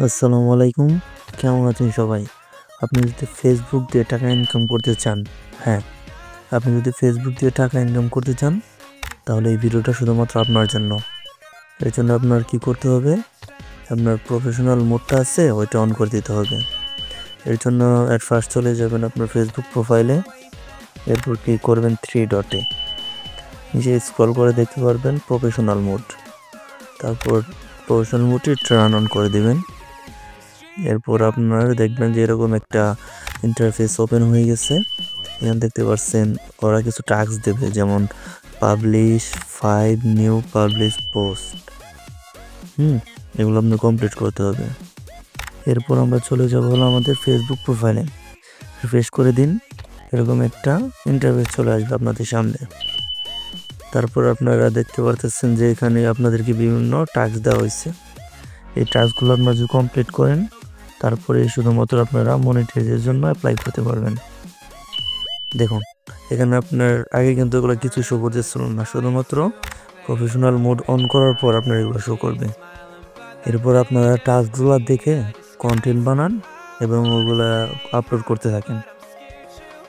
আসসালামু আলাইকুম। কেমন আছেন সবাই? আপনি যদি ফেসবুক দিয়ে টাকা ইনকাম করতে চান, হ্যাঁ, আপনি যদি ফেসবুক দিয়ে টাকা ইনকাম করতে চান, তাহলে এই ভিডিওটা শুধুমাত্র আপনার জন্য। এর জন্য আপনার কি করতে হবে? আপনার প্রফেশনাল মোডটা আছে, ওইটা অন করে দিতে হবে। এর জন্য অ্যাট ফার্স্ট চলে যাবেন আপনার ফেসবুক প্রোফাইলে, এরপর ক্লিক করবেন থ্রি ডটে। নিচে স্ক্রল করে দেখতে পারবেন প্রফেশনাল মোড। তারপর প্রফেশনাল মোডটি টার্ন অন করে দিবেন। এরপর আপনারা দেখবেন যে এরকম একটা ইন্টারফেস ওপেন হয়ে গেছে। এখানে দেখতে পাচ্ছেন ওরা কিছু টাস্ক দেবে, যেমন পাবলিশ 5 নিউ পাবলিশ পোস্ট। এগুলো আপনার কমপ্লিট করতে হবে। এরপর আমরা চলে যাব হলো আমাদের ফেসবুক প্রোফাইলে। রিফ্রেশ করে দিন, এরকম একটা ইন্টারফেস চলে আসবে আপনাদের সামনে। তারপর আপনারা দেখতে পারতেছেন যে এখানে আপনাদেরকে বিভিন্ন টাস্ক দেওয়া হয়েছে। এই টাস্কগুলো আপনারা যদি কমপ্লিট করেন, তারপরে শুধুমাত্র আপনারা মনিটাইজের জন্য অ্যাপ্লাই করতে পারবেন। দেখুন, এখানে আপনার আগে কিন্তু এগুলো কিছু শো করতেছিল না, শুধুমাত্র প্রফেশনাল মোড অন করার পর আপনার এগুলো শো করবে। এরপর আপনারা টাস্কগুলো দেখে কন্টেন্ট বানান এবং ওগুলা আপলোড করতে থাকেন।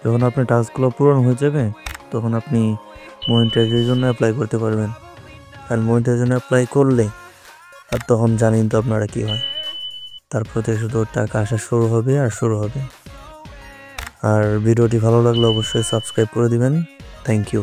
যখন আপনার টাস্কগুলো পূরণ হয়ে যাবে, তখন আপনি মনিটাইজের জন্য অ্যাপ্লাই করতে পারবেন। আর মনিটাইজের জন্য অ্যাপ্লাই করলে আর তখন জানেন তো আপনারা কী হয়। তারপর থেকে শুধু টাকা আসা শুরু হবে আর শুরু হবে। আর ভিডিওটি ভালো লাগলে অবশ্যই সাবস্ক্রাইব করে দিবেন। Thank you.